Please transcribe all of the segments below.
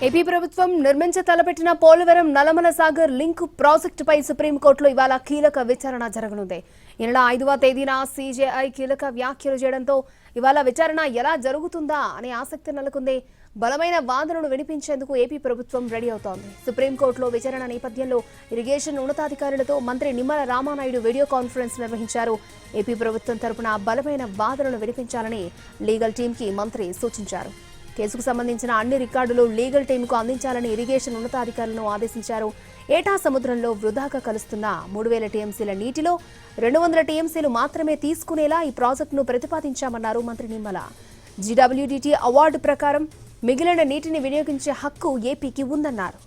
AP ప్రభుత్వం నిర్మించతలపెట్టిన Polavaram Nallamala Sagar link ప్రాజెక్టుపై సుప్రీంకోర్టులో ఇవాళ కీలక విచారణ జరగనుంది. ఈ నెల 5వ తేదీన సీజేఐ కీలక వ్యాఖ్యలు చేయడంతో ఇవాళ విచారణ ఎలా జరుగుతుందా అనే ఆసక్తి నెలకొంది. బలమైన వాదనలు వినిపించేందుకు ఏపీ ప్రభుత్వం రెడీ అవుతోంది. సుప్రీంకోర్టులో విచారణ నేపథ్యంలో ఇరిగేషన్ ఉన్నతాధికారులతో మంత్రి నిమ్మల రామానాయుడు వీడియో కాన్ఫరెన్స్ నిర్వహించారు. ఏపీ ప్రభుత్వం తరపున బలమైన వాదనలు వినిపించాలని లీగల్ టీంకి మంత్రి సూచించారు. కేసుకు సంబంధించిన అన్ని రికార్డులు లీగల్ టీంకు అందించాలని ఇరిగేషన్ ఉన్నతాధికారులను ఆదేశించారు. ఏటా సముద్రంలో వృధాగా కలుస్తున్న 3000 టీఎంసీల నీటిలో 200 టీఎంసీలు మాత్రమే తీసుకునేలా ఈ ప్రాజెక్టును ప్రతిపాదించామన్నారు మంత్రి నిమ్మల. జీడబ్ల్యూడీటీ అవార్డు ప్రకారం మిగిలిన నీటిని వినియోగించే హక్కు ఏపీకి ఉందన్నారు.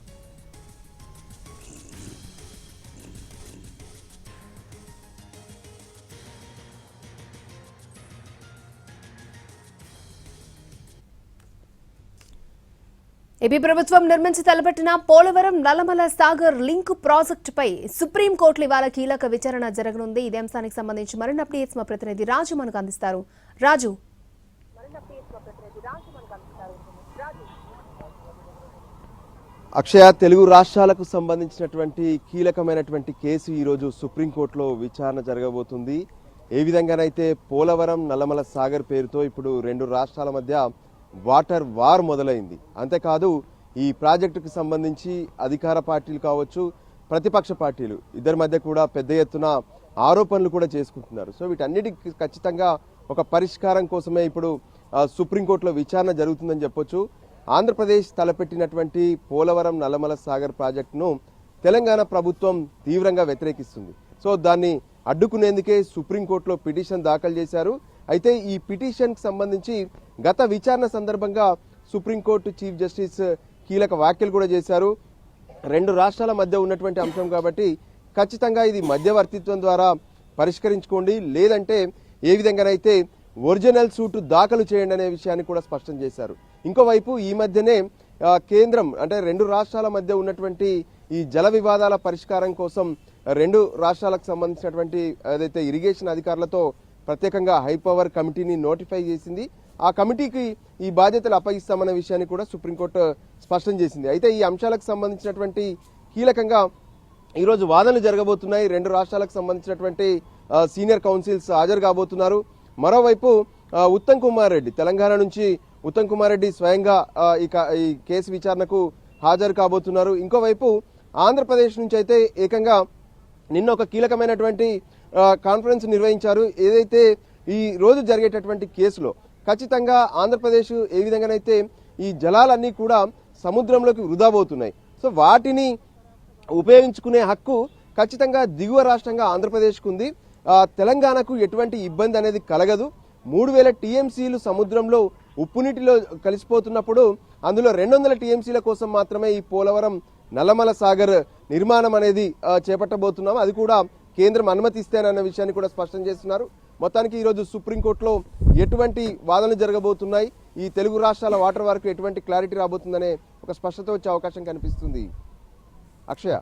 ఏపీ ప్రభుత్వం నిర్మించి తలపెట్టిన పోలవరం నల్లమల సాగర్ లింక్ ప్రాజెక్టుపై సుప్రీంకోర్టులో ఇవాళ కీలక విచారణ జరగనుంది. ఇదే అంశానికి సంబంధించి మరిన్ని అప్డేట్స్ మా ప్రతినిధి రాజు మనకు అందిస్తారు. రాజు, అక్షయ, తెలుగు రాష్ట్రాలకు సంబంధించినటువంటి కీలకమైనటువంటి కేసు ఈరోజు సుప్రీంకోర్టులో విచారణ జరగబోతుంది. ఏ విధంగానైతే పోలవరం నల్లమల సాగర్ పేరుతో ఇప్పుడు రెండు రాష్ట్రాల మధ్య వాటర్ వార్ మొదలైంది. అంతేకాదు ఈ ప్రాజెక్టుకు సంబంధించి అధికార పార్టీలు కావచ్చు, ప్రతిపక్ష పార్టీలు ఇద్దరి మధ్య కూడా పెద్ద ఎత్తున ఆరోపణలు కూడా చేసుకుంటున్నారు. సో వీటన్నిటికి ఖచ్చితంగా ఒక పరిష్కారం కోసమే ఇప్పుడు సుప్రీంకోర్టులో విచారణ జరుగుతుందని చెప్పొచ్చు. ఆంధ్రప్రదేశ్ తలపెట్టినటువంటి పోలవరం నల్లమల సాగర్ ప్రాజెక్టును తెలంగాణ ప్రభుత్వం తీవ్రంగా వ్యతిరేకిస్తుంది. సో దాన్ని అడ్డుకునేందుకే సుప్రీంకోర్టులో పిటిషన్ దాఖలు చేశారు. అయితే ఈ పిటిషన్కి సంబంధించి గత విచారణ సందర్భంగా సుప్రీంకోర్టు చీఫ్ జస్టిస్ కీలక వ్యాఖ్యలు కూడా చేశారు. రెండు రాష్ట్రాల మధ్య ఉన్నటువంటి అంశం కాబట్టి ఖచ్చితంగా ఇది మధ్యవర్తిత్వం ద్వారా పరిష్కరించుకోండి, లేదంటే ఏ విధంగానైతే ఒరిజినల్ సూటు దాఖలు చేయండి అనే విషయాన్ని కూడా స్పష్టం చేశారు. ఇంకోవైపు ఈ మధ్యనే కేంద్రం అంటే రెండు రాష్ట్రాల మధ్య ఉన్నటువంటి ఈ జల వివాదాల పరిష్కారం కోసం రెండు రాష్ట్రాలకు సంబంధించినటువంటి ఏదైతే ఇరిగేషన్ అధికారులతో ప్రత్యేకంగా హైపవర్ కమిటీని నోటిఫై చేసింది. ఆ కమిటీకి ఈ బాధ్యతలు అప్పగిస్తామన్న విషయాన్ని కూడా సుప్రీంకోర్టు స్పష్టం చేసింది. అయితే ఈ అంశాలకు సంబంధించినటువంటి కీలకంగా ఈరోజు వాదనలు జరగబోతున్నాయి. రెండు రాష్ట్రాలకు సంబంధించినటువంటి సీనియర్ కౌన్సిల్స్ హాజరు కాబోతున్నారు. మరోవైపు ఉత్తమ్ కుమార్ రెడ్డి, తెలంగాణ నుంచి ఉత్తమ్ కుమార్ రెడ్డి స్వయంగా ఈ కేసు విచారణకు హాజరు కాబోతున్నారు. ఇంకోవైపు ఆంధ్రప్రదేశ్ నుంచి అయితే ఏకంగా నిన్న ఒక కీలకమైనటువంటి కాన్ఫరెన్స్ నిర్వహించారు. ఏదైతే ఈ రోజు జరిగేటటువంటి కేసులో ఖచ్చితంగా ఆంధ్రప్రదేశ్ ఏ విధంగానైతే ఈ జలాలన్నీ కూడా సముద్రంలోకి వృధా పోతున్నాయి, సో వాటిని ఉపయోగించుకునే హక్కు ఖచ్చితంగా దిగువ రాష్ట్రంగా ఆంధ్రప్రదేశ్కు ఉంది. తెలంగాణకు ఎటువంటి ఇబ్బంది అనేది కలగదు. 3000 టీఎంసీలు సముద్రంలో ఉప్పు నీటిలో కలిసిపోతున్నప్పుడు అందులో 200 టీఎంసీల కోసం మాత్రమే ఈ పోలవరం నల్లమల సాగర్ నిర్మాణం అనేది చేపట్టబోతున్నాం. అది కూడా కేంద్రం అనుమతిస్తేనన్న విషయాన్ని కూడా స్పష్టం చేస్తున్నారు. మొత్తానికి ఈరోజు సుప్రీంకోర్టులో ఎటువంటి వాదనలు జరగబోతున్నాయి, ఈ తెలుగు రాష్ట్రాల వాటర్ వరకు ఎటువంటి క్లారిటీ రాబోతుందనే ఒక స్పష్టత వచ్చే అవకాశం కనిపిస్తుంది. అక్షయ.